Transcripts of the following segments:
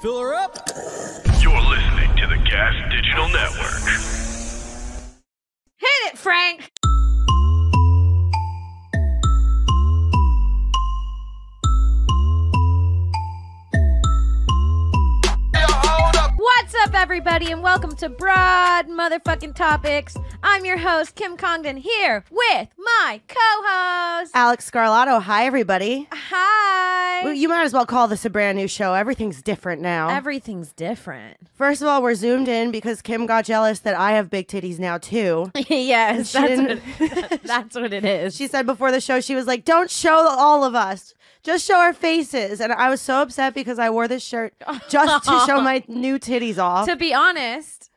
Fill her up. You're listening to the Gas Digital Network. Hit it, Frank! What's up, everybody, and welcome to Broad Motherfucking Topics. I'm your host, Kim Congdon, here with my co-host, Alex Scarlato. Hi, everybody. Hi. Well, you might as well call this a brand new show. Everything's different now. Everything's different. First of all, we're zoomed in because Kim got jealous that I have big titties now, too. Yes, that's what it is. She said before the show, she was like, don't show all of us. Just show our faces. And I was so upset because I wore this shirt just to show my new titties off. To be honest,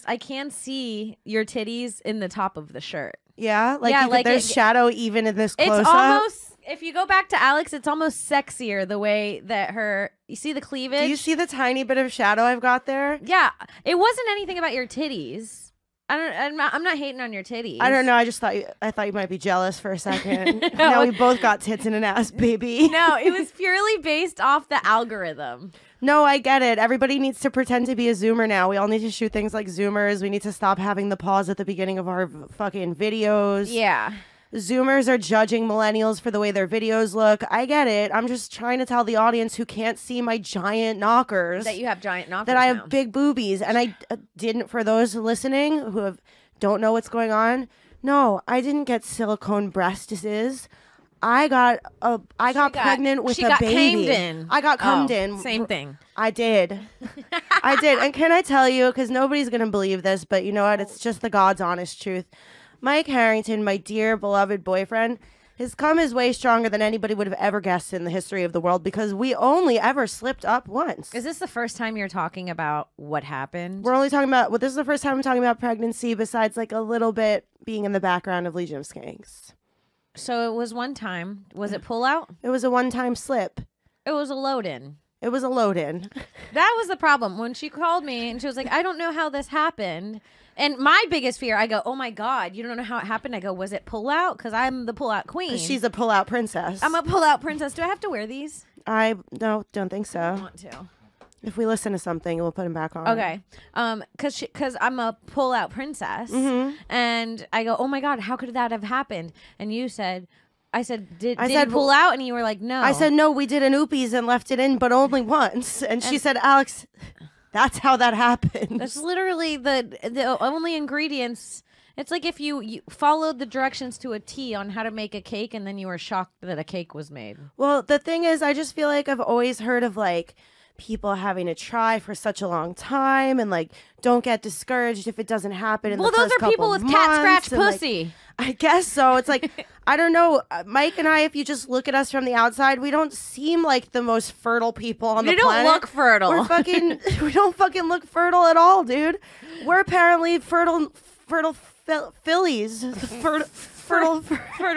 I can see your titties in the top of the shirt. Yeah? Like there's shadow even in this close-up. It's almost, if you go back to Alex, it's almost sexier the way that you see the cleavage? Do you see the tiny bit of shadow I've got there? Yeah. It wasn't anything about your titties. I'm not hating on your titties. I don't know. I thought you might be jealous for a second. Now we both got tits and an ass, baby. No, it was purely based off the algorithm. No, I get it. Everybody needs to pretend to be a Zoomer now. We all need to shoot things like Zoomers. We need to stop having the pause at the beginning of our fucking videos. Yeah. Zoomers are judging millennials for the way their videos look. I get it. I'm just trying to tell the audience who can't see my giant knockers that you have giant knockers. That I have now. big boobies, and I didn't. For those listening who don't know what's going on, no, I didn't get silicone breasts. I got pregnant with a baby. I got cummed in. Same thing. I did. I did. And can I tell you, because nobody's going to believe this, but you know what? It's just the God's honest truth. Mike Harrington, my dear beloved boyfriend, his cum is way stronger than anybody would have ever guessed in the history of the world because we only ever slipped up once. Is this the first time you're talking about what happened? We're only talking about, this is the first time I'm talking about pregnancy besides like a little bit being in the background of Legion of Skanks. So it was one time. Was it pull out? It was a one-time slip. It was a load in. It was a load in. That was the problem. When she called me and she was like, I don't know how this happened. And my biggest fear, I go, oh my God, you don't know how it happened? I go, was it pull out? Because I'm the pull out queen. She's a pull out princess. I'm a pull out princess. Do I have to wear these? No, don't think so. I want to. If we listen to something, we'll put them back on. Okay. Because I'm a pull out princess. Mm-hmm. And I go, oh my God, how could that have happened? And you said, did it pull out? And you were like, no. I said, no, we did an oopies and left it in, but only once. And she said, Alex, that's how that happened. That's literally the only ingredients. It's like if you followed the directions to a T on how to make a cake and then you were shocked that a cake was made. Well, the thing is, I just feel like I've always heard of like people having to try for such a long time and like don't get discouraged if it doesn't happen in the first couple of months. Well, those are people with cat scratch pussy. Like, I guess so. It's like, I don't know. Mike and I, if you just look at us from the outside, we don't seem like the most fertile people on the planet. We don't look fertile. We don't fucking look fertile at all, dude. We're apparently fertile fillies. Fertile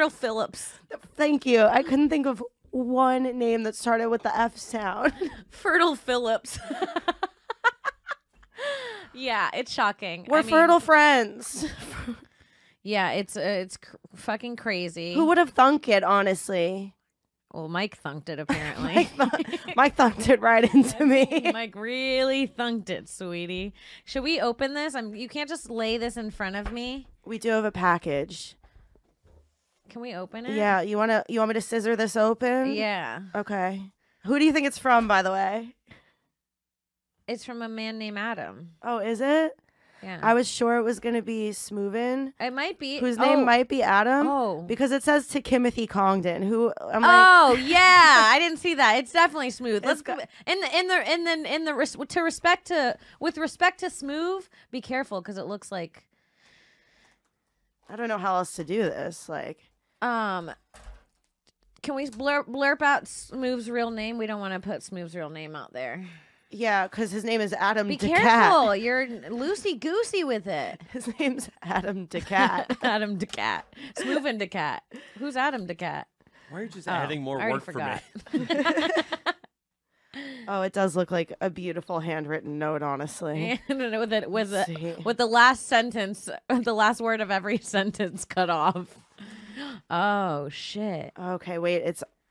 Phillips. Thank you. I couldn't think of one name that started with the F sound. Fertile Phillips. Yeah, it's shocking. We're fertile friends. Yeah, it's fucking crazy. Who would have thunk it, honestly? Well, Mike thunked it, apparently. Mike thunked it right into me. Mike really thunked it, sweetie. Should we open this? You can't just lay this in front of me. We do have a package. Can we open it? Yeah, you want me to scissor this open? Yeah. Okay. Who do you think it's from, by the way? It's from a man named Adam. Oh, is it? Yeah. I was sure it was going to be Smoovin. It might be. Whose name might be Adam. Oh. Because it says to Kimothy Congdon, who I'm like, oh, yeah. I didn't see that. It's definitely Smooth. Let's go. With respect to Smooth, be careful because it looks like I don't know how else to do this. Like can we blurp out Smooth's real name? We don't want to put Smooth's real name out there. Yeah, because his name is Adam Be DeCat. careful. You're loosey-goosey with it. His name's Adam DeCat. Adam DeCat. Smooth and DeCat. Who's Adam DeCat? Why are you just adding more work for me? Oh, it does look like a beautiful handwritten note, honestly. with the last sentence, the last word of every sentence cut off. Oh, shit. Okay, wait.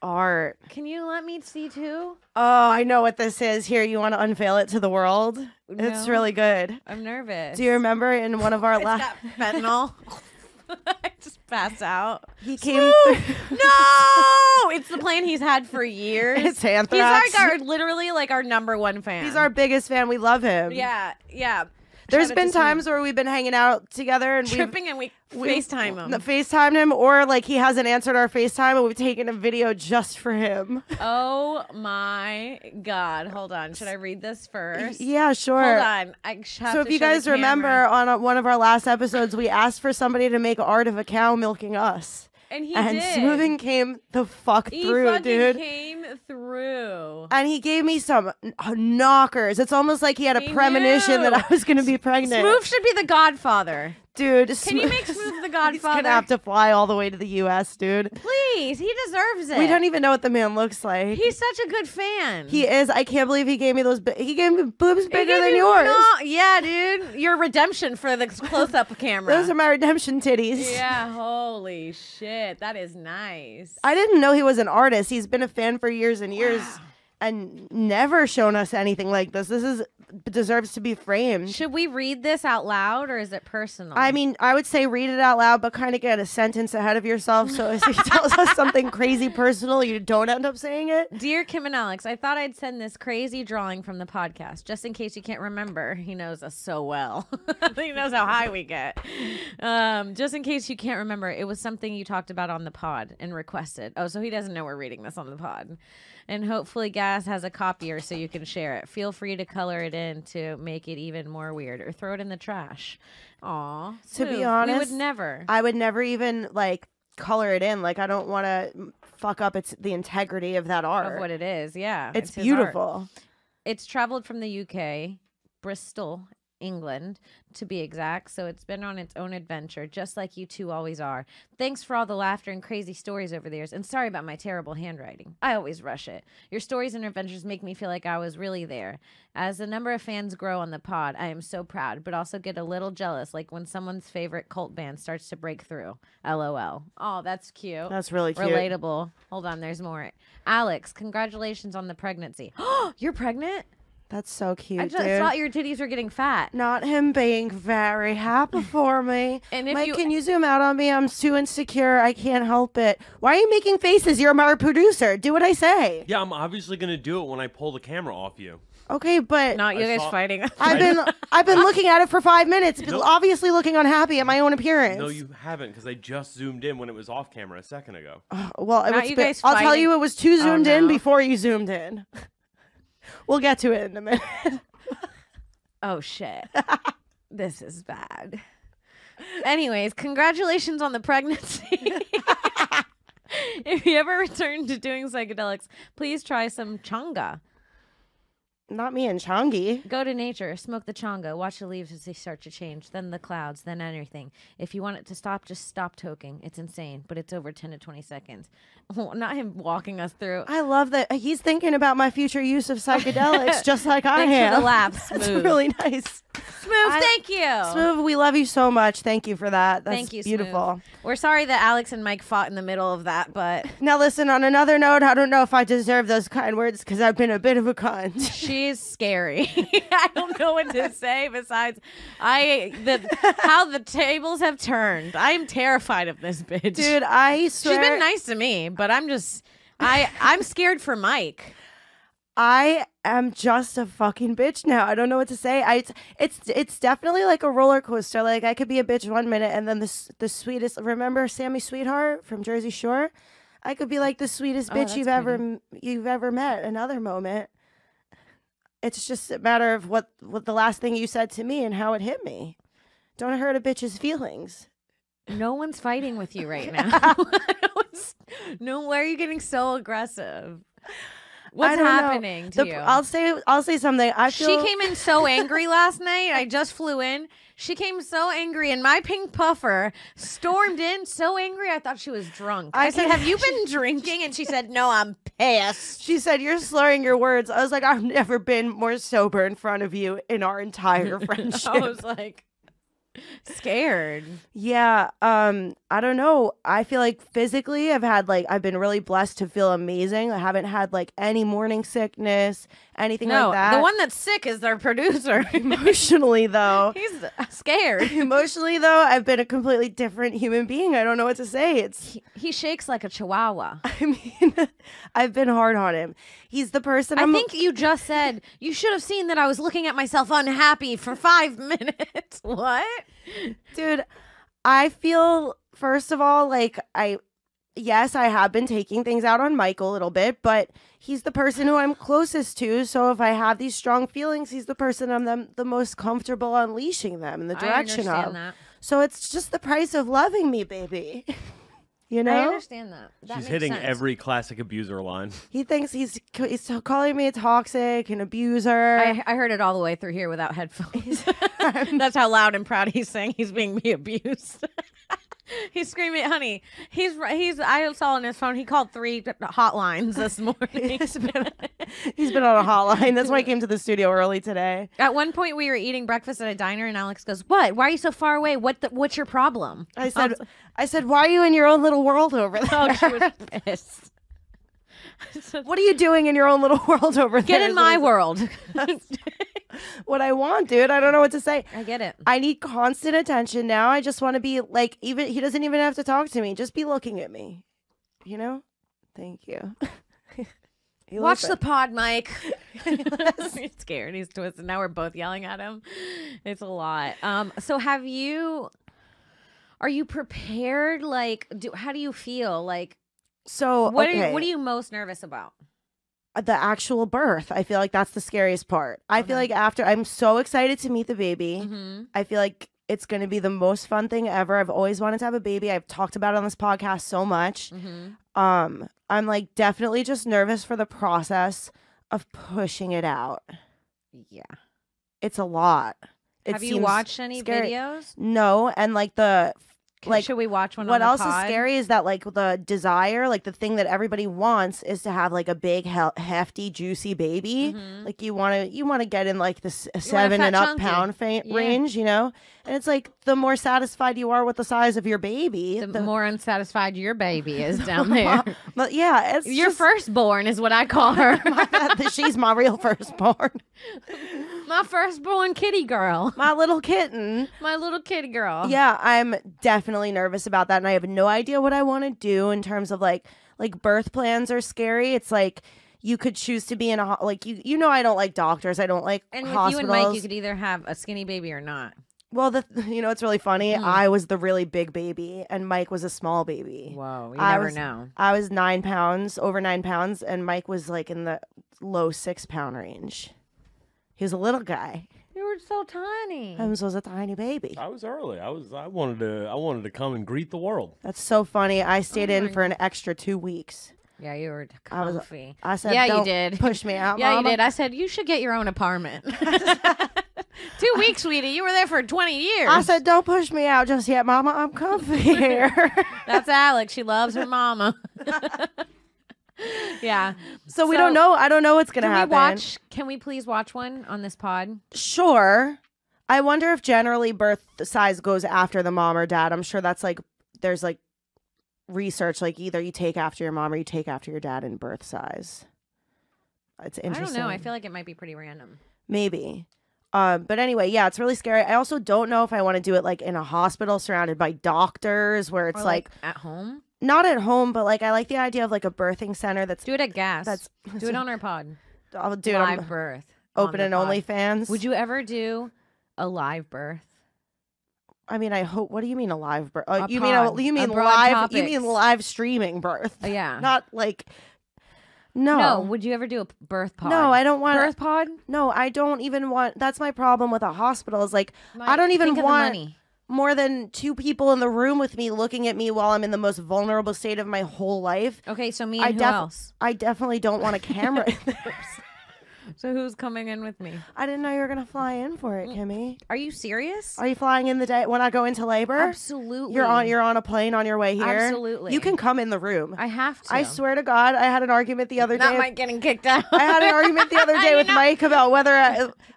art. Can you let me see too? Oh, I know what this is. Here, you want to unveil it to the world? No. It's really good. I'm nervous. Do you remember in one of our last fentanyl? I just pass out. He came through. No, it's the plan he's had for years. It's Anthrax. He's our literally like our #1 fan. He's our biggest fan. We love him. Yeah. There's been times where we've been hanging out together and tripping and we FaceTime him. FaceTime him, or like he hasn't answered our FaceTime and we've taken a video just for him. Oh my God. Hold on. Should I read this first? Yeah, sure. Hold on. So if you guys remember on one of our last episodes, we asked for somebody to make art of a cow milking us. And he did. And Smoothing came the fuck through, dude. He came through. And he gave me some knockers. It's almost like he had a premonition that I was going to be pregnant. Smooth should be the godfather. Dude. Can you make Smooth the godfather? He's going to have to fly all the way to the U.S., dude. Please. He deserves it. We don't even know what the man looks like. He's such a good fan. He is. I can't believe he gave me those. He gave me boobs bigger than yours. Yeah, dude. Your redemption for the close-up camera. Those are my redemption titties. Yeah, holy shit. That is nice. I didn't know he was an artist. He's been a fan for years and years. Wow. And never shown us anything like this. This deserves to be framed. Should we read this out loud or is it personal? I mean, I would say read it out loud, but kind of get a sentence ahead of yourself. So if he tells us something crazy personal, you don't end up saying it. Dear Kim and Alex, I thought I'd send this crazy drawing from the podcast, just in case you can't remember. He knows us so well. He knows how high we get. Just in case you can't remember, it was something you talked about on the pod and requested. Oh, so he doesn't know we're reading this on the pod. And hopefully Gas has a copier so you can share it. Feel free to color it in to make it even more weird or throw it in the trash. Aw. To be honest, we would never. I would never even like color it in. Like I don't want to fuck up the integrity of that art. Of what it is, yeah. It's beautiful. It's traveled from the UK, Bristol, England, to be exact. So it's been on its own adventure, just like you two always are. Thanks for all the laughter and crazy stories over the years. And sorry about my terrible handwriting. I always rush it. Your stories and adventures make me feel like I was really there. As the number of fans grow on the pod, I am so proud, but also get a little jealous, like when someone's favorite cult band starts to break through. LOL. Oh, that's cute. That's really cute. Relatable. Hold on, there's more. Alex, congratulations on the pregnancy. Oh, you're pregnant? That's so cute, I just thought your titties were getting fat. Not him being very happy for me. And if Mike, can you zoom out on me? I'm too insecure. I can't help it. Why are you making faces? You're my producer. Do what I say. Yeah, I'm obviously going to do it when I pull the camera off you. Okay, but not you guys fighting. I've been looking at it for 5 minutes, obviously looking unhappy at my own appearance. No, you haven't, because I just zoomed in when it was off camera a second ago. Well, I'll tell you, it was too zoomed in before you zoomed in. We'll get to it in a minute. Oh, shit. This is bad. Anyways, congratulations on the pregnancy. If you ever return to doing psychedelics, please try some changa. Not me and Changi. Go to nature, smoke the changa, watch the leaves as they start to change, then the clouds, then everything. If you want it to stop, just stop toking. It's insane, but it's over 10 to 20 seconds. Oh, not him walking us through. I love that he's thinking about my future use of psychedelics just like I am. Thanks for the laugh, Smooth. That's really nice. Smooth, thank you. Smooth, we love you so much. Thank you for that. That's thank you, beautiful. Smooth. We're sorry that Alex and Mike fought in the middle of that, but... Now listen, on another note, I don't know if I deserve those kind words because I've been a bit of a cunt. She's scary. I don't know what to say besides how the tables have turned. I'm terrified of this bitch. Dude, I swear. She's been nice to me, but I'm scared for Mike. I am just a fucking bitch now. I don't know what to say. It's definitely like a roller coaster. Like I could be a bitch 1 minute and then the sweetest. Remember Sammy Sweetheart from Jersey Shore? I could be like the sweetest bitch you've ever met another moment. It's just a matter of what the last thing you said to me and how it hit me. Don't hurt a bitch's feelings. No one's fighting with you right now. Why are you getting so aggressive? What's happening to you? I'll say something. She came in so angry last night. I just flew in. She came so angry, and my pink puffer stormed in so angry I thought she was drunk. I said, have you been drinking? And she said, no, I'm pissed. She said, you're slurring your words. I was like, I've never been more sober in front of you in our entire friendship. I was like... Scared. Yeah, I don't know. I feel like physically I've been really blessed to feel amazing. I haven't had like any morning sickness, anything No, like that. the one that's sick is their producer. Emotionally though. He's scared. Emotionally though, I've been a completely different human being. I don't know what to say. It's He shakes like a chihuahua. I mean, I've been hard on him. He's the person I think you just said you should have seen that I was looking at myself unhappy for 5 minutes. What? Dude, I feel first of all like yes, I have been taking things out on Mike a little bit, but he's the person who I'm closest to. So if I have these strong feelings, he's the person I'm the most comfortable unleashing them in the direction I understand of. that. So it's just the price of loving me, baby. You know? I understand that. That She's makes hitting sense. every classic abuser line. He thinks he's calling me a toxic, an abuser. I heard it all the way through here without headphones. That's how loud and proud he's saying he's being abused. He's screaming, honey. I saw on his phone. He called 3 hotlines this morning. He's been on a hotline. That's why I came to the studio early today. At one point, we were eating breakfast at a diner, and Alex goes, "What? Why are you so far away? What's your problem?" I said, why are you in your own little world over there? Oh, she was pissed. What are you doing in your own little world over there? Get in my world. What I want, dude. I don't know what to say. I get it. I need constant attention now. I just want to be like, even he doesn't even have to talk to me. Just be looking at me. You know? Thank you. Watch the pod, Mike. He's scared. He's twisted. Now we're both yelling at him. It's a lot. So are you prepared? Like, how do you feel? Like, So what okay. are you most nervous about? The actual birth. I feel like that's the scariest part. I feel like I'm so excited to meet the baby. Mm-hmm. I feel like it's going to be the most fun thing ever. I've always wanted to have a baby. I've talked about it on this podcast so much. Mm-hmm. I'm like definitely just nervous for the process of pushing it out. Yeah. It's a lot. Have you watched any scary. videos? No, and like Should we watch one? what on the else pod? is scary is that like the desire, like the thing that everybody wants is to have like a big hefty juicy baby. Mhm. Like you want to get in like the a 7 fat and up chunky. pound Yeah. range, you know? And it's like the more satisfied you are with the size of your baby, The more unsatisfied your baby is down there. but yeah, it's Your just, firstborn is what I call her. she's my real firstborn. My firstborn kitty girl. My little kitten. My little kitty girl. Yeah, I'm definitely nervous about that, and I have no idea what I want to do in terms of like birth plans are scary. It's like you could choose to be in a like you know I don't like doctors. I don't like And with hospitals. you and Mike, you could either have a skinny baby or not. Well, it's really funny. I was the really big baby, and Mike was a small baby. Whoa, you I never was- know. I was 9 pounds, over 9 pounds, and Mike was like in the low 6 pound range. He was a little guy. You were so tiny. I was a tiny baby. I was early. I wanted to come and greet the world. That's so funny. I stayed Oh in my for an extra 2 weeks. Yeah, you were I was- comfy. I said, Yeah, you "Don't did. push me out, Yeah, Mama." you did. I said, you should get your own apartment. 2 weeks, sweetie. You were there for 20 years. I said, "Don't push me out just yet, Mama. I'm comfy here." That's Alex. She loves her mama. Yeah. So we don't know. I don't know what's gonna happen. Can we please watch one on this pod? Sure. I wonder if generally birth size goes after the mom or dad. I'm sure that's like there's like research like either you take after your mom or you take after your dad in birth size. It's I don't interesting. know. I feel like it might be pretty random. Maybe. But anyway, yeah, it's really scary. I also don't know if I want to do it like in a hospital surrounded by doctors where it's Or like at home. not at home, but like I like the idea of like a birthing center that's Do it at gas. that's Do it on our pod. I'll do it Live on birth. open on and the pod. OnlyFans. Would you ever do a live birth? I mean, I hope. What do you mean a live birth? A You pod. mean A Broad live? You Topix. mean live streaming birth? Yeah. Not like. No. No. Would you ever do a birth pod? No, I don't want birth pod. No, I don't even want. That's my problem with a hospital. Is like I Mike, don't even think of the want money. more than 2 people in the room with me looking at me while I'm in the most vulnerable state of my whole life. Okay, so me and who else? I definitely don't want a camera in there. So who's coming in with me? I didn't know you were gonna fly in for it, Kimmy. Are you serious? Are you flying in the day when I go into labor? Absolutely. You're on a plane on your way here. Absolutely. You can come in the room. I have to. I swear to God, I had an argument the other Not day. Mike getting kicked out. I had an argument the other day with Mike about whether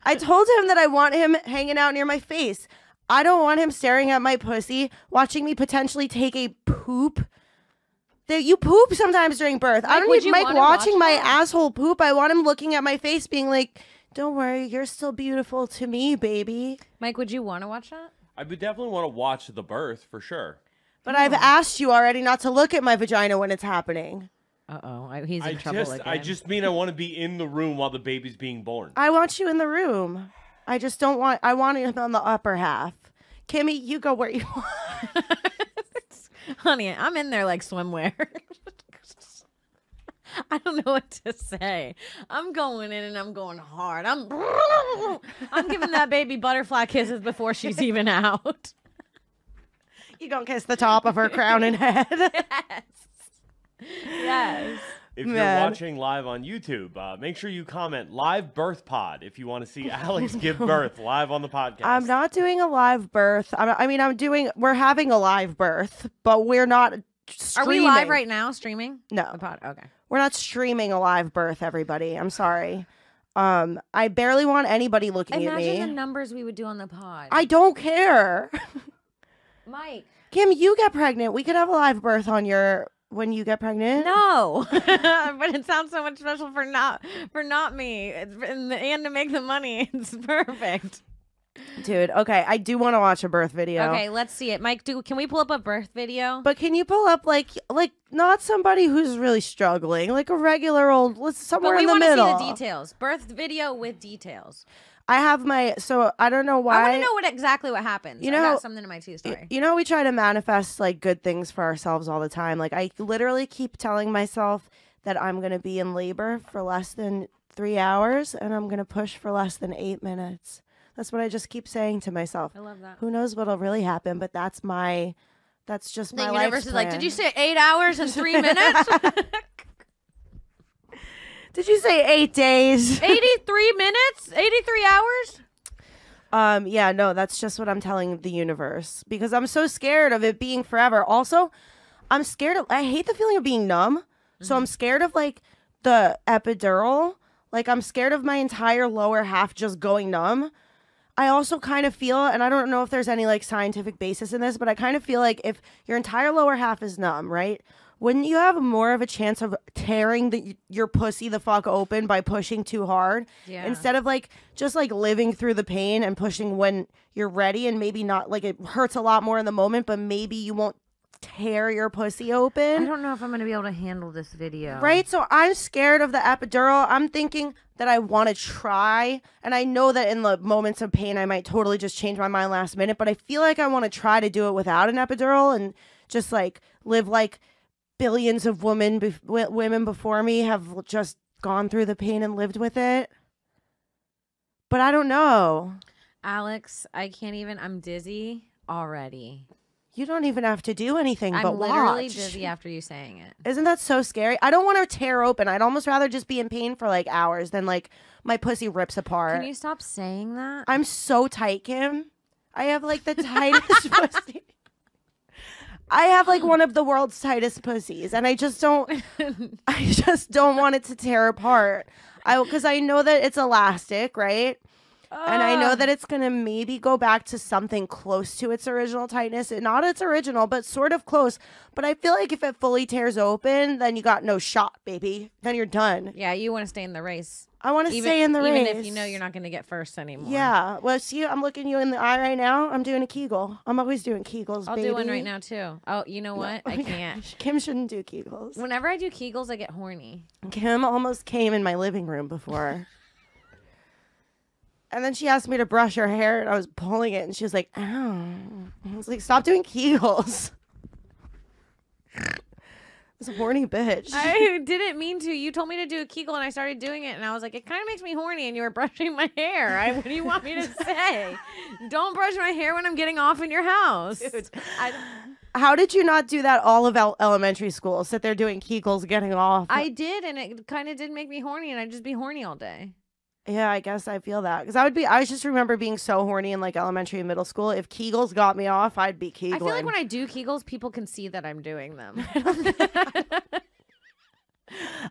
I told him that I want him hanging out near my face. I don't want him staring at my pussy, watching me potentially take a poop. You poop sometimes during birth. I don't would need you Mike wanna watching watch my that? asshole poop. I want him looking at my face being like, don't worry, you're still beautiful to me, baby. Mike, would you want to watch that? I would definitely want to watch the birth for sure. But I've asked you already not to look at my vagina when it's happening. Uh-oh, he's in trouble again. I just mean I want to be in the room while the baby's being born. I want you in the room. I just don't want, I want him on the upper half. Kimmy, you go where you want. Honey, I'm in there like swimwear. I don't know what to say. I'm going in and I'm going hard. I'm giving that baby butterfly kisses before she's even out. You gonna kiss the top of her crown and head. Yes. If you're watching live on YouTube, make sure you comment live birth pod if you want to see Alex give birth live on the podcast. I'm not doing a live birth. We're having a live birth, but we're not streaming. Are we live right now streaming? No. The pod? Okay. We're not streaming a live birth, everybody. I'm sorry. I barely want anybody looking at me. Imagine the numbers we would do on the pod. I don't care. Mike. Kim, you get pregnant. We could have a live birth on when you get pregnant. No. But it sounds so much special for not me. And to make the money. It's perfect. Dude, okay. I do want to watch a birth video. Okay, let's see it. Mike, can we pull up a birth video? But can you pull up like not somebody who's really struggling, like a regular old, somewhere in the middle. But we want to see the details. Birth video with details. I have so I don't know why. I want to know exactly what happens. You know, I got something in my too story. You know, we try to manifest like good things for ourselves all the time. Like I literally keep telling myself that I'm going to be in labor for less than 3 hours and I'm going to push for less than 8 minutes. That's what I just keep saying to myself. I love that. Who knows what'll really happen, but that's just my The life universe is like, plan. did you say 8 hours and 3 minutes? Did you say 8 days? 83 minutes? 83 hours? Yeah, no, that's just what I'm telling the universe because I'm so scared of it being forever. Also, I hate the feeling of being numb. So I'm scared of like the epidural. Like I'm scared of my entire lower half just going numb. I also kind of feel, and I don't know if there's any like scientific basis in this, but I kind of feel like if your entire lower half is numb, right? Wouldn't you have more of a chance of tearing your pussy the fuck open by pushing too hard? Yeah. Instead of like just like living through the pain and pushing when you're ready and maybe not like it hurts a lot more in the moment, but maybe you won't tear your pussy open. I don't know if I'm going to be able to handle this video. Right? So I'm scared of the epidural. I'm thinking that I want to try. And I know that in the moments of pain, I might totally just change my mind last minute. But I feel like I want to try to do it without an epidural and just like live like billions of women before me have just gone through the pain and lived with it. But I don't know. Alex, I can't even. I'm dizzy already. You don't even have to do anything but I'm literally watch. dizzy after you saying it. Isn't that so scary? I don't want to tear open. I'd almost rather just be in pain for like hours than like my pussy rips apart. Can you stop saying that? I'm so tight, Kim. I have like the tightest pussy. I have like one of the world's tightest pussies, and I just don't want it to tear apart. Because I know that it's elastic, right? And I know that it's going to maybe go back to something close to its original tightness. Not its original, but sort of close. But I feel like if it fully tears open, then you got no shot, baby. Then you're done. Yeah, you want to stay in the race. I want to stay in the race. Even if you know you're not going to get first anymore. Yeah. Well, see, I'm looking you in the eye right now. I'm doing a Kegel. I'm always doing Kegels, I'll baby. do one right now, too. Oh, you know what? I can't. Kim shouldn't do Kegels. Whenever I do Kegels, I get horny. Kim almost came in my living room before. And then she asked me to brush her hair, and I was pulling it, and she was like, ow. I was like, stop doing Kegels. This horny bitch. I didn't mean to. You told me to do a Kegel, and I started doing it, and I was like, it kind of makes me horny, and you were brushing my hair. What do you want me to say? Don't brush my hair when I'm getting off in your house. Dude, how did you not do that all of elementary school? Sit there doing Kegels, getting off. I did, and it kind of did make me horny, and I'd just be horny all day. Yeah, I guess I feel that. Because I just remember being so horny in like elementary and middle school. If Kegels got me off, I'd be Kegling. I feel like when I do Kegels, people can see that I'm doing them.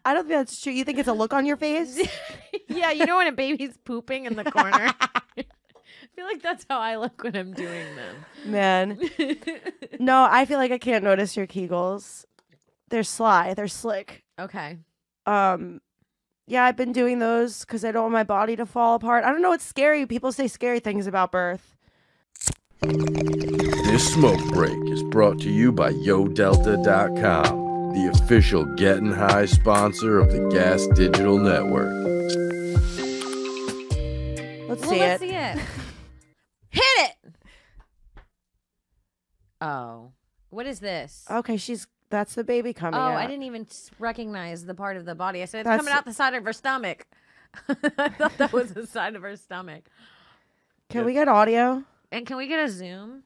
I don't think that's true. You think it's a look on your face? Yeah, you know when a baby's pooping in the corner? feel like that's how I look when I'm doing them. Man. No, I feel like I can't notice your Kegels. They're sly. They're slick. Okay. Yeah, I've been doing those because I don't want my body to fall apart. I don't know. It's scary. People say scary things about birth. This smoke break is brought to you by YoDelta.com, the official Getting High sponsor of the Gas Digital Network. Let's Let's see see it. it. Hit it. Oh. What is this? Okay, that's the baby coming out. I didn't even recognize the part of the body. I said it's That's- coming out the side of her stomach. I thought that was the side of her stomach. Can we get audio? And can we get a zoom?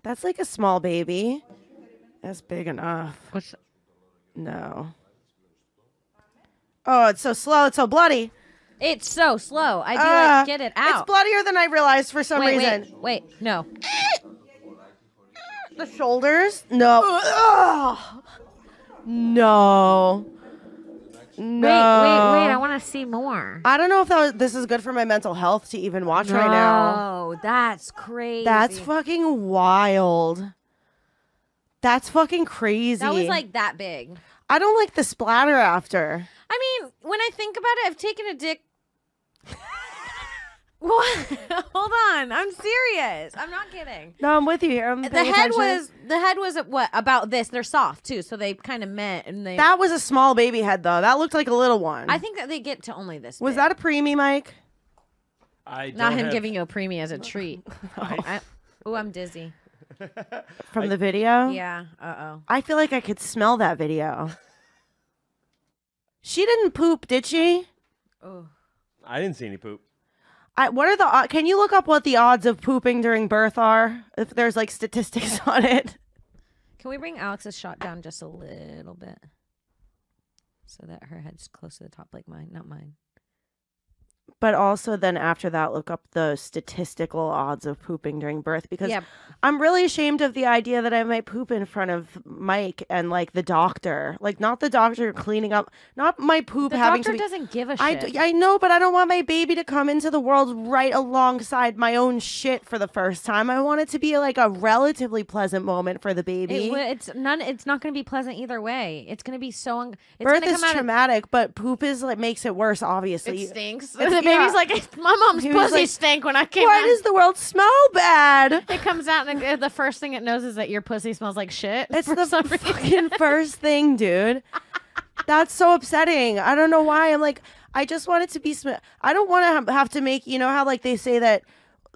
That's like a small baby. That's big enough. What's No. Oh, it's so slow. It's so bloody. It's so slow. I'd be like, get it out. It's bloodier than I realized for some wait, reason. wait, no. The shoulders? No. Ugh. No. No. Wait. I want to see more. I don't know if this is good for my mental health to even watch right now. Oh, that's crazy. That's fucking wild. That's fucking crazy. That was like that big. I don't like the splatter after. I mean, when I think about it, I've taken a dick. What? Hold on. I'm serious. I'm not kidding. No, I'm with you here. I'm The paying head attention. was what about this? They're soft too, so they kind of met and they. That was a small baby head though. That looked like a little one. I think that they get to only this. Was big. that a preemie, Mike? I don't Not him have- giving you a preemie as a treat? Oh, I'm dizzy. From the video? Yeah. Oh. I feel like I could smell that video. She didn't poop, did she? Oh. I didn't see any poop. What are the? Can you look up what the odds of pooping during birth are? If there's like statistics on it. Can we bring Alex's shot down just a little bit, so that her head's close to the top, like mine, not mine. But also then after that, look up the statistical odds of pooping during birth because Yeah. I'm really ashamed of the idea that I might poop in front of Mike and like the doctor. Like not the doctor cleaning up, not my poop The having doctor to be. doesn't give a shit. I know, but I don't want my baby to come into the world right alongside my own shit for the first time. I want it to be like a relatively pleasant moment for the baby. It's not going to be pleasant either way. It's going to be so. It's Birth gonna is come out traumatic, but poop is like makes it worse. Obviously, It stinks. It's- The baby's like, my mom's He was pussy like, stank when I came why out. does the world smell bad? It comes out and the first thing it knows is that your pussy smells like shit. It's for the some reason. fucking first thing, dude. That's so upsetting. I don't know why. I'm like, I just want it to be. I don't want to have to make. You know how like they say that,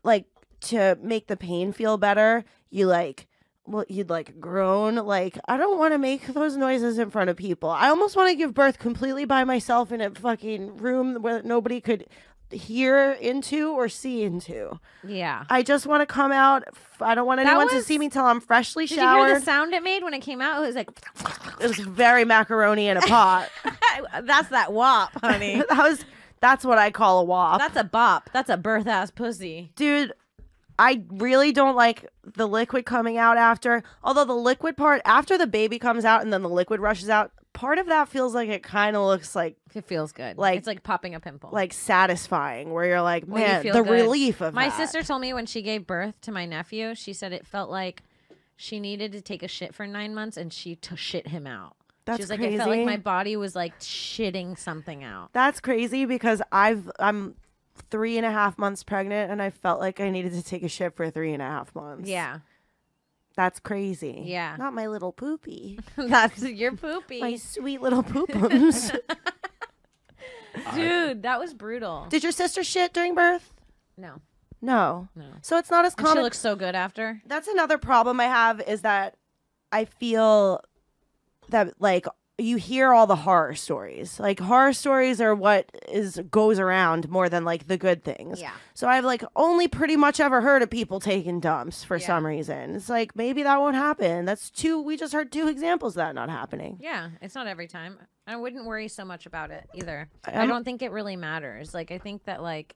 like to make the pain feel better, you like. Well, you'd like groan. Like, I don't want to make those noises in front of people. I almost want to give birth completely by myself in a fucking room where nobody could hear into or see into. Yeah. I just want to come out. I don't want anyone to see me till I'm freshly Did showered. you hear the sound it made when it came out? It was like. It was very macaroni in a pot. That's that wop, honey. That's what I call a wop. That's a bop. That's a birth ass pussy. Dude, I really don't like the liquid coming out after. Although the liquid part, after the baby comes out and then the liquid rushes out, part of that feels like it kind of looks like It feels good. Like- It's like popping a pimple. like satisfying, where you're like, When you man, feel the good. relief of My that. sister told me when she gave birth to my nephew, she said it felt like she needed to take a shit for 9 months and she shit him out. That's She was like, it felt like crazy. my body was like shitting something out. That's crazy because I'm 3.5 months pregnant and I felt like I needed to take a shit for 3.5 months. Yeah. That's crazy. Yeah. Not my little poopy. That's your poopy. My sweet little poopums. Dude, that was brutal. Did your sister shit during birth? No. No. No. So it's not as And she common. looks so good after. That's another problem I have is that I feel that like you hear all the horror stories. Like horror stories are what goes around more than like the good things. Yeah. So I've like only pretty much ever heard of people taking dumps for Yeah. some reason. It's like maybe that won't happen. We just heard 2 examples of that not happening. Yeah, it's not every time. I wouldn't worry so much about it either. I I'm- don't think it really matters. Like, I think that, like,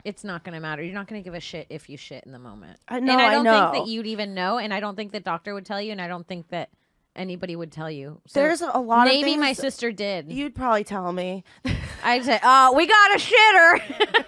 it's not going to matter. You're not going to give a shit if you shit in the moment. I know, And I I don't know. think that you'd even know, and I don't think the doctor would tell you, and I don't think that anybody would tell you. So There's a lot of maybe things my sister did. You'd probably tell me. I'd say, we got a shitter.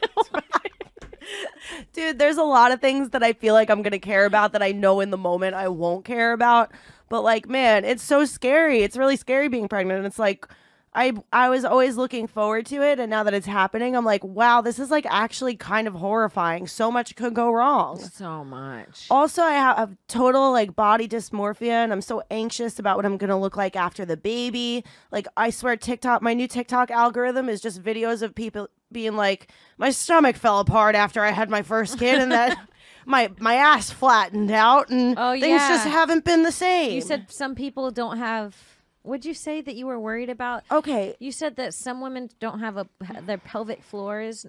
Dude, there's a lot of things that I feel like I'm going to care about that I know in the moment I won't care about. But like, man, it's so scary. It's really scary being pregnant. And it's like, I was always looking forward to it. And now that it's happening, I'm like, wow, this is like actually kind of horrifying. So much could go wrong. So much. Also, I have total like body dysmorphia and I'm so anxious about what I'm going to look like after the baby. Like, I swear my new TikTok algorithm is just videos of people being like, my stomach fell apart after I had my first kid and that my ass flattened out and things just haven't been the same. You said some people don't have... What'd you say that you were worried about? Okay. You said that some women don't have their pelvic floors.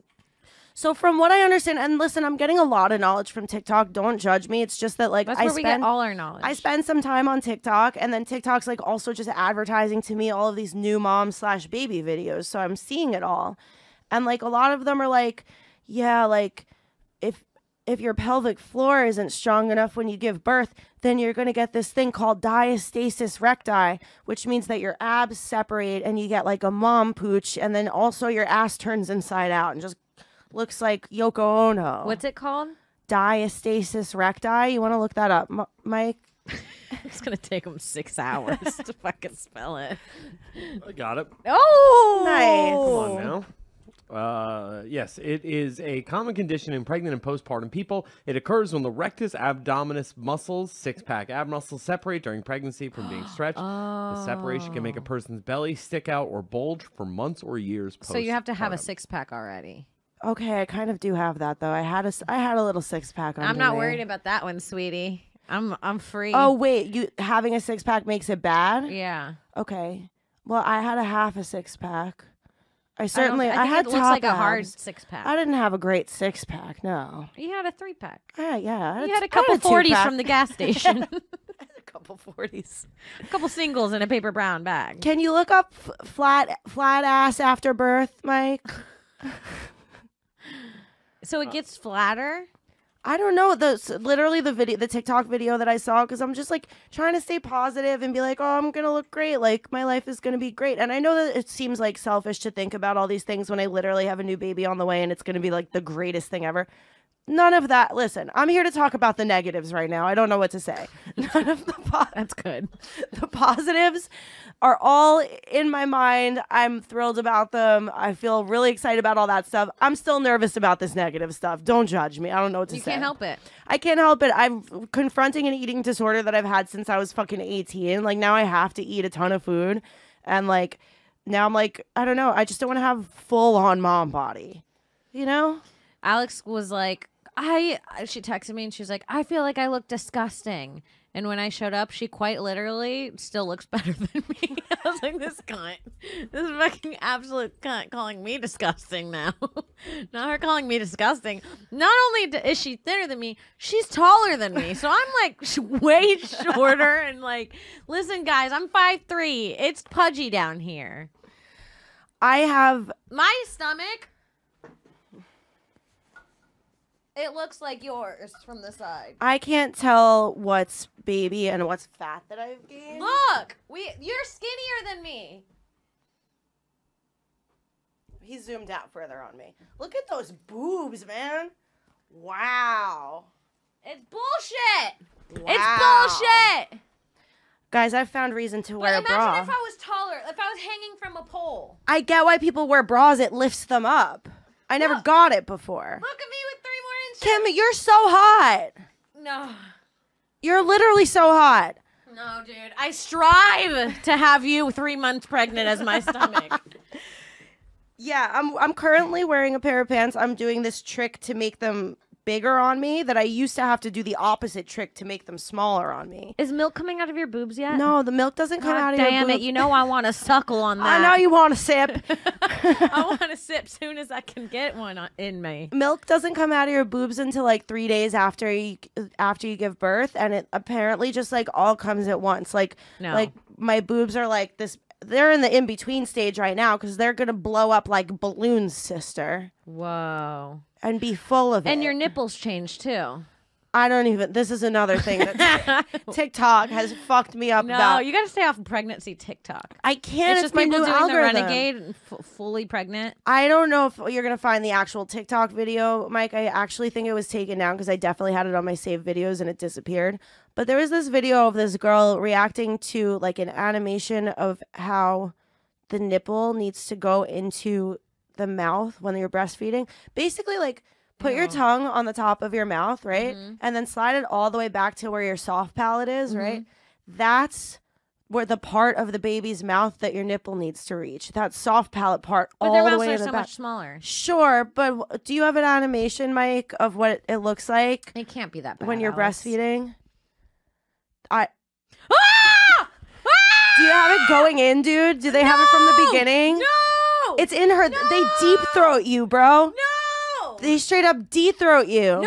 So from what I understand, and listen, I'm getting a lot of knowledge from TikTok. Don't judge me. It's just that like That's where we get all our knowledge. I spend some time on TikTok, and then TikTok's like also just advertising to me all of these new mom/baby videos. So I'm seeing it all. And like a lot of them are like, yeah, like if your pelvic floor isn't strong enough when you give birth, then you're going to get this thing called diastasis recti, which means that your abs separate and you get like a mom pooch, and then also your ass turns inside out and just looks like Yoko Ono. What's it called? Diastasis recti. You want to look that up, Mike? It's going to take them 6 hours to fucking spell it. I got it. Oh! Nice. Come on now. Yes, it is a common condition in pregnant and postpartum people. It occurs when the rectus abdominis muscles, six-pack ab muscles, separate during pregnancy from being stretched. The separation can make a person's belly stick out or bulge for months or years. So you have to have a six-pack already. Okay, I kind of do have that though. I had a little six-pack on. I'm not worried about that one, sweetie. I'm free. Oh wait, you having a six-pack makes it bad? Yeah. Okay. Well, I had a half a six-pack. I had it looks like a hard abs. six-pack. I didn't have a great six-pack, no. You had a 3-pack. Yeah. You had a couple 40s 2-pack. from the gas station. A couple 40s. A couple singles in a paper brown bag. Can you look up flat ass after birth, Mike? So it gets flatter? I don't know. Literally the TikTok video that I saw, because I'm just like trying to stay positive and be like, oh, I'm gonna look great. Like my life is gonna be great. And I know that it seems like selfish to think about all these things when I literally have a new baby on the way and it's gonna be like the greatest thing ever. None of that. Listen, I'm here to talk about the negatives right now. I don't know what to say. None of the That's good. The positives are all in my mind. I'm thrilled about them. I feel really excited about all that stuff. I'm still nervous about this negative stuff. Don't judge me. I don't know what to say. You can't help it. I can't help it. I'm confronting an eating disorder that I've had since I was fucking 18. Like now I have to eat a ton of food. And like now I'm like, I don't know. I just don't want to have full on mom body. You know? Alex was like, she texted me and she was like, I feel like I look disgusting. And when I showed up, she quite literally still looks better than me. I was like, this fucking absolute cunt calling me disgusting now. Not her calling me disgusting. Not only is she thinner than me, she's taller than me. So I'm like way shorter and like, listen guys, I'm 5'3". It's pudgy down here. I have my stomach. It looks like yours from the side. I can't tell what's baby and what's fat that I've gained. Look, you're skinnier than me. He zoomed out further on me. Look at those boobs, man. Wow. It's bullshit. Wow. It's bullshit. Guys, I've found reason to wear a bra. Imagine if I was taller, if I was hanging from a pole. I get why people wear bras. It lifts them up. I never got it before. Look at me with 3 more inches. Kim, you're so hot. No. You're literally so hot. No, dude. I strive to have you 3 months pregnant as my stomach. Yeah, I'm currently wearing a pair of pants. I'm doing this trick to make them bigger on me that I used to have to do the opposite trick to make them smaller on me. Is milk coming out of your boobs yet? No, the milk doesn't come out of your boobs. Damn it, you know I want to suckle on that. I know you want to sip. I want to sip soon as I can get one in me. Milk doesn't come out of your boobs until like 3 days after you give birth, and it apparently just like all comes at once. Like my boobs are like this. They're in the in-between stage right now because they're going to blow up like balloons, sister. Whoa. And be full of it. And your nipples change too. I don't even. This is another thing that TikTok has fucked me up No, about. you got to stay off of pregnancy TikTok. I can't. It's It's just my people new doing algorithm. the renegade and fully pregnant. I don't know if you're gonna find the actual TikTok video, Mike. I actually think it was taken down because I definitely had it on my saved videos and it disappeared. But there was this video of this girl reacting to like an animation of how the nipple needs to go into the mouth when you're breastfeeding. Basically, like put your tongue on the top of your mouth, right? And then slide it all the way back to where your soft palate is, right? That's where the part of the baby's mouth that your nipple needs to reach. That soft palate part But all their the mouths way are in the so back. much smaller. Sure, but do you have an animation, Mike, of what it looks like It can't be that bad when you're Alex. breastfeeding? Ah! Do you have it going in, dude? Do they have it from the beginning? No! It's in her. They deep throat you, bro. No! They straight up deep throat you.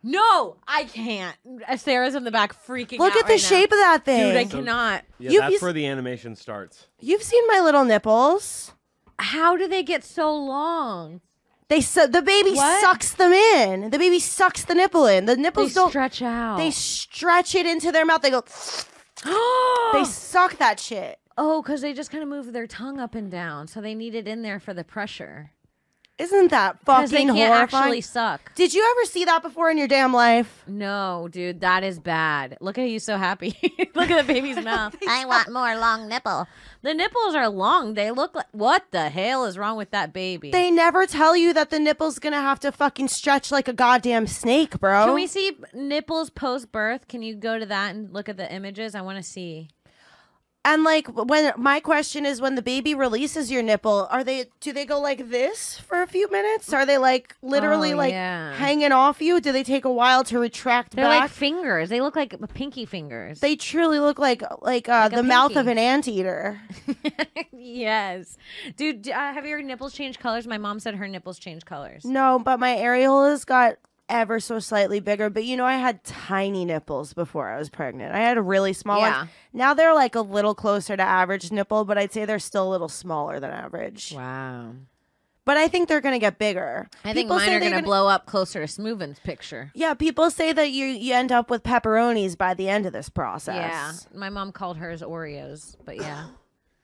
No, I can't. Sarah's in the back freaking Look out at the right shape now. of that thing. Dude, I cannot. Yeah, You've that's used- where the animation starts. You've seen my little nipples. How do they get so long? The baby What? sucks them in. The baby sucks the nipple in. The nipples They don't stretch out. They stretch it into their mouth. They go. They suck that shit. Oh, because they just kind of move their tongue up and down, so they need it in there for the pressure. Isn't that Because they fucking can't horrifying? actually suck. Did you ever see that before in your damn life? No, dude, that is bad. Look at you so happy. Look at the baby's mouth. I want more long nipple. The nipples are long. They look like... What the hell is wrong with that baby? They never tell you that the nipple's gonna have to fucking stretch like a goddamn snake, bro. Can we see nipples post-birth? Can you go to that and look at the images? I want to see. And like when my question is, when the baby releases your nipple, do they go like this for a few minutes? Are they like literally Oh, like yeah. hanging off you? Do they take a while to retract They're back? like fingers. They look like pinky fingers. They truly look like a the mouth pinky. of an anteater. Yes. Dude, have your nipples changed colors? My mom said her nipples changed colors. No, but my areolas got ever so slightly bigger. But you know, I had tiny nipples before I was pregnant. I had a really small Yeah. one. Now they're like a little closer to average nipple, but I'd say they're still a little smaller than average. Wow. But I think they're gonna get bigger. I think People mine say are they're going to blow up closer to Smoovin's picture. Yeah, people say that you end up with pepperonis by the end of this process. Yeah. My mom called hers Oreos, but yeah.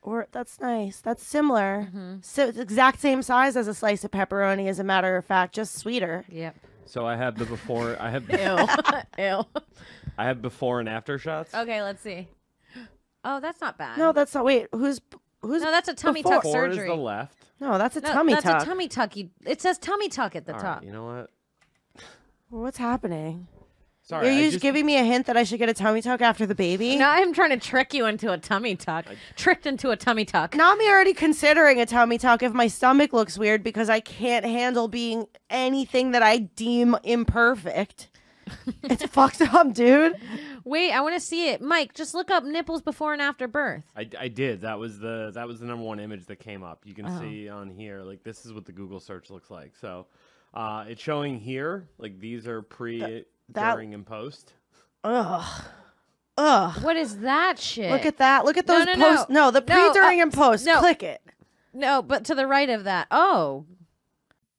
Or that's nice. That's similar. Mm-hmm. So it's exact same size as a slice of pepperoni, as a matter of fact, just sweeter. Yep. So I have the before. I have Ew. I have before and after shots. Okay, let's see. Oh, that's not bad. No, that's not. Wait, who's? No, that's a tummy before? tuck Before is surgery. the left. No, that's a No, tummy that's tuck. a tummy tuck. It says tummy tuck at the All top. right, you know what? What's happening? Sorry, Are I you just giving me a hint that I should get a tummy tuck after the baby? Now I'm trying to trick you into a tummy tuck. Tricked into a tummy tuck. Not me already considering a tummy tuck if my stomach looks weird because I can't handle being anything that I deem imperfect. It's fucked up, dude. Wait, I want to see it. Mike, just look up nipples before and after birth. I did. That was the number one image that came up. You can Oh. see on here, like this is what the Google search looks like. So, it's showing here, like these are pre, during, and post. Ugh. Ugh. What is that shit? Look at that. Look at No, those no, posts. no. No, the pre, during, and post. no. Click it. No, but to the right of that. Oh.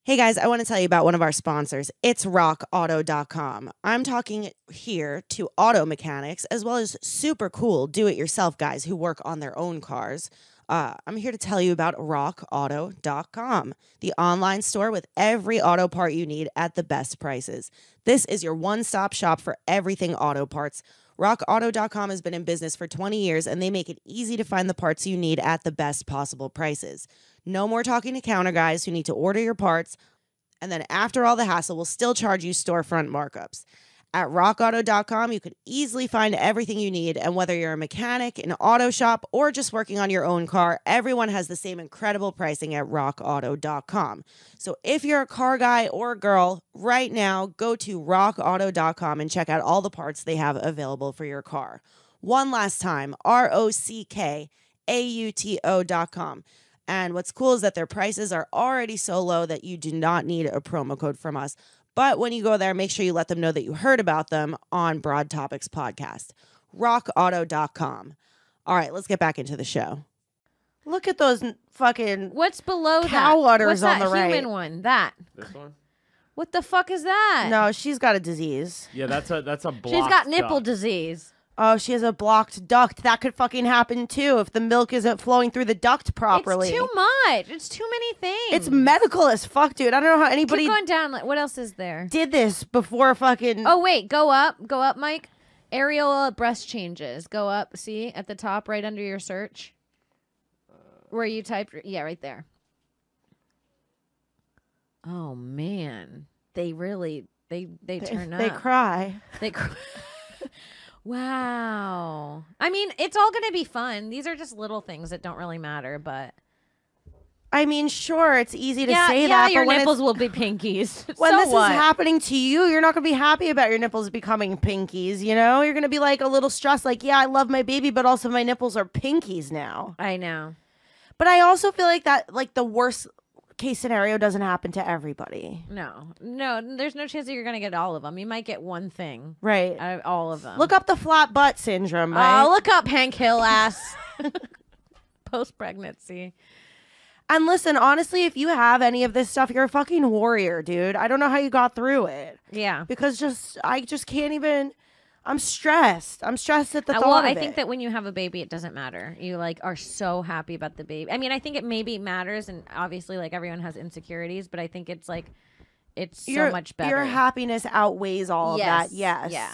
Hey guys, I want to tell you about one of our sponsors. It's rockauto.com. I'm talking here to auto mechanics as well as super cool do-it-yourself guys who work on their own cars. I'm here to tell you about rockauto.com, the online store with every auto part you need at the best prices. This is your one-stop shop for everything auto parts. RockAuto.com has been in business for 20 years, and they make it easy to find the parts you need at the best possible prices. No more talking to counter guys who need to order your parts, and then after all the hassle, will still charge you storefront markups. At RockAuto.com, you can easily find everything you need, and whether you're a mechanic, an auto shop, or just working on your own car, everyone has the same incredible pricing at RockAuto.com. So if you're a car guy or a girl, right now, go to RockAuto.com and check out all the parts they have available for your car. One last time, RockAuto.com. And what's cool is that their prices are already so low that you do not need a promo code from us. But when you go there, make sure you let them know that you heard about them on Broad Topix podcast. RockAuto.com. All right, let's get back into the show. Look at those fucking... What's below Cow that? udders What's on that the right. human one? That. This one. What the fuck is that? No, she's got a disease. Yeah, that's a blocked She's got nipple duct. disease. Oh, she has a blocked duct. That could fucking happen too if the milk isn't flowing through the duct properly. It's too much. It's too many things. It's medical as fuck, dude. I don't know how anybody Keep going down. Like, what else is there? did this before fucking. Oh, wait. Go up, Mike. Areola breast changes. Go up. See at the top, right under your search, where you type. Yeah, right there. Oh man, they really they turn up. They cry. They cry. Wow. I mean, it's all going to be fun. These are just little things that don't really matter, but I mean, sure, it's easy to say yeah, that. your but when nipples will be pinkies. when So this what? is happening to you, you're not going to be happy about your nipples becoming pinkies, you know? You're going to be like a little stressed, like, yeah, I love my baby, but also my nipples are pinkies now. I know. But I also feel like that, like, the worst case scenario doesn't happen to everybody. No, there's no chance that you're going to get all of them. You might get one thing Right. out of all of them. Look up the flat butt syndrome, right? Look up Hank Hill ass. Post-pregnancy. And listen, honestly, if you have any of this stuff, you're a fucking warrior, dude. I don't know how you got through it. Yeah. Because I just can't even. I'm stressed. I'm stressed at the thought Well, of I it. think that when you have a baby, it doesn't matter. You like are so happy about the baby. I mean, I think it maybe matters, and obviously, like everyone has insecurities, but I think it's like it's so much better. Your happiness outweighs all of that. Yes. Yeah.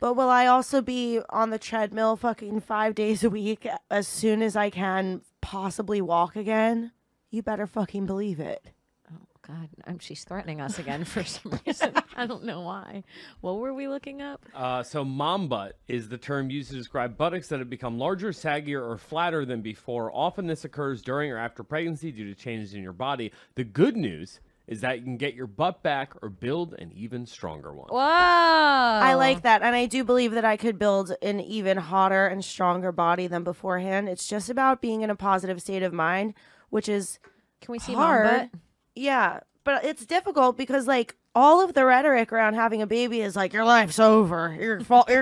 But will I also be on the treadmill fucking 5 days a week as soon as I can possibly walk again? You better fucking believe it. God, she's threatening us again for some reason. I don't know why. What were we looking up? So mom butt is the term used to describe buttocks that have become larger, saggier, or flatter than before. Often this occurs during or after pregnancy due to changes in your body. The good news is that you can get your butt back or build an even stronger one. Whoa. I like that. And I do believe that I could build an even hotter and stronger body than beforehand. It's just about being in a positive state of mind, which is Can we see hard. mom butt? Yeah, but it's difficult because like all of the rhetoric around having a baby is like your life's over. You're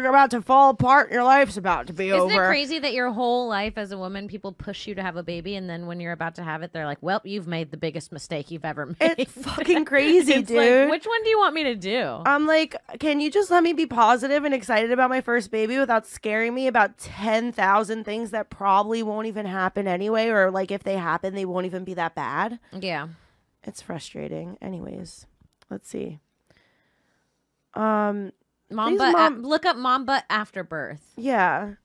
about to fall apart. Your life's about to be Isn't over. it crazy that your whole life as a woman, people push you to have a baby, and then when you're about to have it, they're like, "Well, you've made the biggest mistake you've ever made." It's fucking crazy, It's dude. like, which one do you want me to do? I'm like, can you just let me be positive and excited about my first baby without scaring me about 10,000 things that probably won't even happen anyway, or like if they happen, they won't even be that bad? Yeah. It's frustrating. Anyways, let's see. Mom Please, butt. Mom- Look up mom butt after birth. Yeah.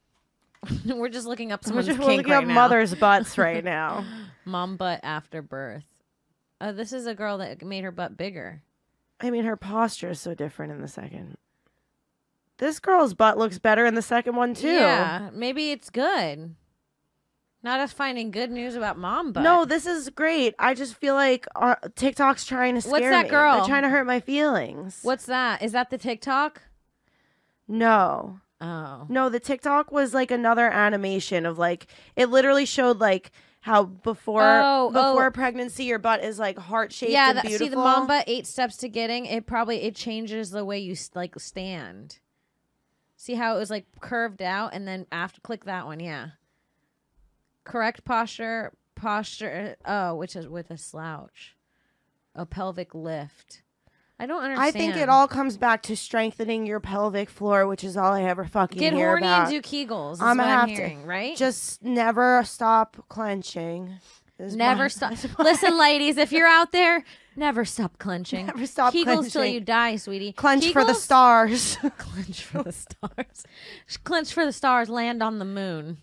We're just looking up We're someone's just kink looking right at now. mothers' butts right now. Mom butt after birth. This is a girl that made her butt bigger. I mean, her posture is so different in the second. This girl's butt looks better in the second one, too. Yeah, maybe it's good. Not us finding good news about mom butt. No, this is great. I just feel like TikTok's trying to scare What's that me. girl? They're trying to hurt my feelings. What's that? Is that the TikTok? No. Oh. No, the TikTok was like another animation of like, it literally showed like how before pregnancy, your butt is like heart-shaped and beautiful. See the mom butt, 8 steps to getting, it changes the way you like stand. See how it was like curved out, and then after click that one, yeah. Correct posture, which is with a slouch. A pelvic lift. I don't understand. I think it all comes back to strengthening your pelvic floor, which is all I ever fucking Get hear horny about. and do Kegels. Is I'm what gonna I'm have hearing, to right? just never stop clenching. Never stop. Listen, ladies, if you're out there, never stop clenching. Never stop Kegels till clenching. you die, sweetie. Clench for the Kegels? stars. Clench for the stars. Clench for the stars. Land on the moon.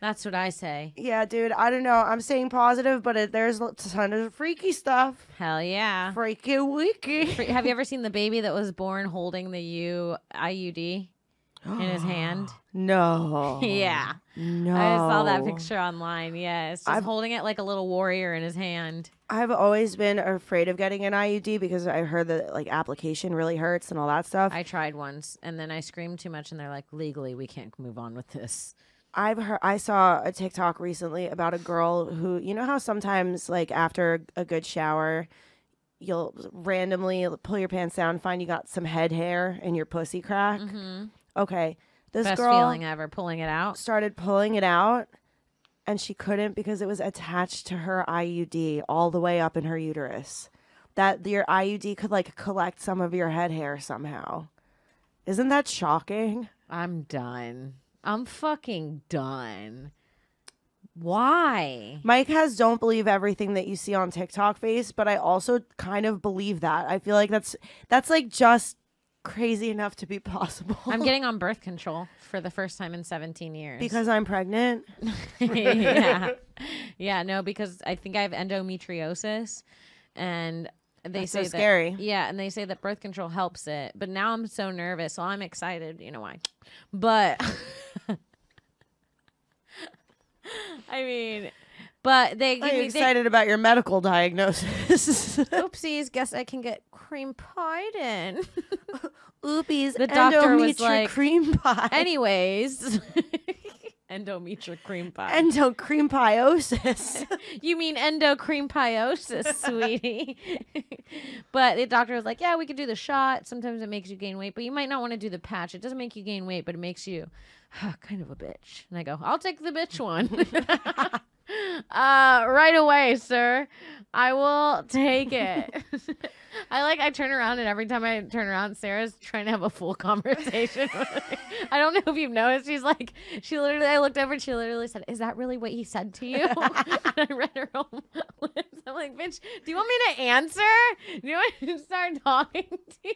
That's what I say. Yeah, dude. I don't know. I'm saying positive, but there's a ton of freaky stuff. Hell yeah. Freaky wiki. Have you ever seen the baby that was born holding the IUD in his hand? No. Yeah. No. I saw that picture online. Yes. Just I've- holding it like a little warrior in his hand. I've always been afraid of getting an IUD because I heard that like application really hurts and all that stuff. I tried once and then I screamed too much and they're like, legally, we can't move on with this. I saw a TikTok recently about a girl who, you know how sometimes like after a good shower, you'll randomly pull your pants down and find you got some head hair in your pussy crack. Mm-hmm. Okay. This Best girl feeling ever, pulling it out. started pulling it out and she couldn't because it was attached to her IUD all the way up in her uterus. that your IUD could like collect some of your head hair somehow. Isn't that shocking? I'm done. I'm fucking done. Why? Mike has don't believe everything that you see on TikTok face, but I also kind of believe that. I feel like that's like just crazy enough to be possible. I'm getting on birth control for the first time in 17 years. Because I'm pregnant. Yeah. Yeah, no, because I think I have endometriosis and they That's say so scary. Yeah, and they say that birth control helps it. But now I'm so nervous, so I'm excited, you know why. But I mean, but they give I'm me excited about your medical diagnosis. oopsies, guess I can get cream pied in. Oopies, The doctor was endometrial like, cream pie. anyways. Endometrial cream pie. Endocreampiosis. You mean endocreampiosis, sweetie. But the doctor was like, yeah, we could do the shot. Sometimes it makes you gain weight, but you might not want to do the patch. It doesn't make you gain weight, but it makes you kind of a bitch. And I go, I'll take the bitch one. Right away, sir. I will take it. I turn around, and every time I turn around, Sarah's trying to have a full conversation with me. I don't know if you've noticed. I looked over and she literally said, is that really what he said to you? And I read her own lips. I'm like, bitch, do you want me to answer? Do you want me to start talking to you?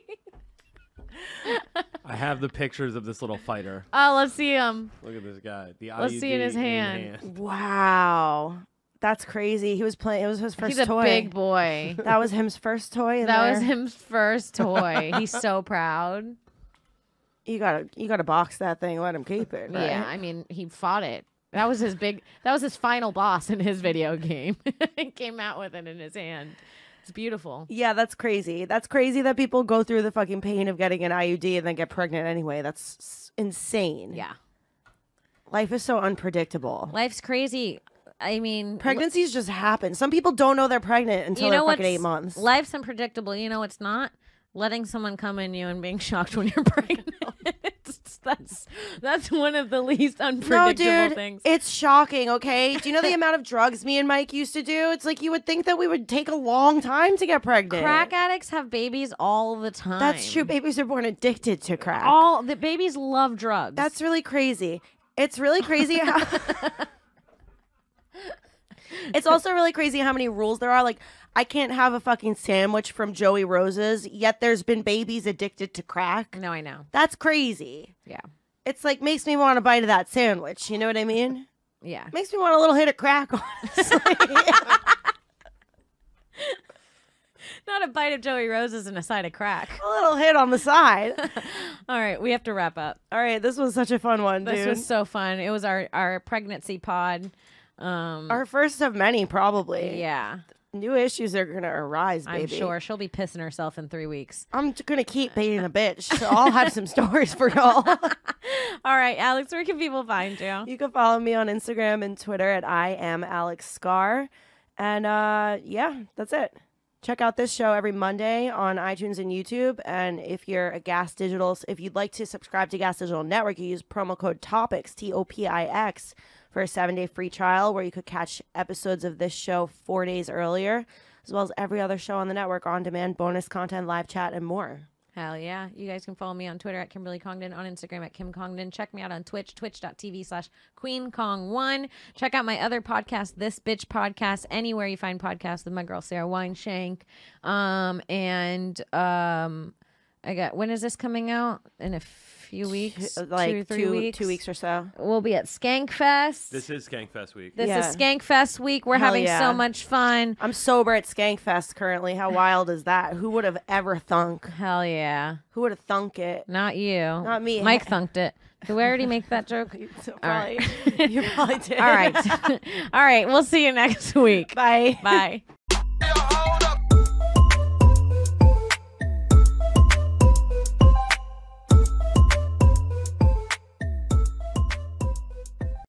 I have the pictures of this little fighter. Oh, let's see him. Look at this guy. The Let's IUD see in his hand. Wow. That's crazy. He was playing. It was his first He's a toy. big boy. That was him's first toy. That was his first toy. He's so proud. You gotta box that thing. Let him keep it. Right? Yeah, I mean, he fought it. That was his final boss in his video game. He came out with it in his hand. It's beautiful. Yeah, that's crazy. That's crazy that people go through the fucking pain of getting an IUD and then get pregnant anyway. That's insane. Yeah. Life is so unpredictable. Life's crazy. I mean, Pregnancies just happen. Some people don't know they're pregnant until they're fucking 8 months. Life's unpredictable. You know what's not? Letting someone come in you and being shocked when you're pregnant. That's one of the least unpredictable No, dude, things. it's shocking, okay? Do you know the amount of drugs me and Mike used to do? It's like you would think that we would take a long time to get pregnant. Crack addicts have babies all the time. That's true. Babies are born addicted to crack. All the babies love drugs. That's really crazy. It's really crazy how... It's also really crazy how many rules there are. Like, I can't have a fucking sandwich from Joey Rose's, yet there's been babies addicted to crack. No, I know. That's crazy. Yeah. It's like makes me want to bite of that sandwich. You know what I mean? Yeah. Makes me want a little hit of crack, honestly. Not a bite of Joey Rose's and a side of crack. A little hit on the side. All right, we have to wrap up. All right, this was such a fun one, dude. This was so fun. It was our pregnancy pod. Our first of many, probably. Yeah. New issues are going to arise, baby. I'm sure she'll be pissing herself in 3 weeks. I'm going to keep being a bitch, so I'll have some stories for y'all. All right, Alex, where can people find you? You can follow me on Instagram and Twitter at I am Alex Scar. And yeah, that's it. Check out this show every Monday on iTunes and YouTube. And if you're a Gas Digital, if you'd like to subscribe to Gas Digital Network, you use promo code TOPIX, TOPIX, for a 7-day free trial where you could catch episodes of this show 4 days earlier, as well as every other show on the network, on demand, bonus content, live chat, and more. Hell yeah. You guys can follow me on Twitter at Kimberly Congdon, on Instagram at Kim Congdon. Check me out on Twitch, twitch.tv/QueenKong1. Check out my other podcast, This Bitch Podcast, anywhere you find podcasts with my girl, Sarah Wineshank. I got, when is this coming out? In a few weeks? Like 2 weeks? 2 weeks or so. We'll be at Skankfest. This is Skankfest week. This Yeah. is Skankfest week. We're Hell having yeah. so much fun. I'm sober at Skankfest currently. How wild is that? Who would have ever thunk? Hell yeah. Who would have thunk it? Not you. Not me. Mike thunked it. Did we already make that joke? Probably, you probably did. All right. All right. We'll see you next week. Bye. Bye.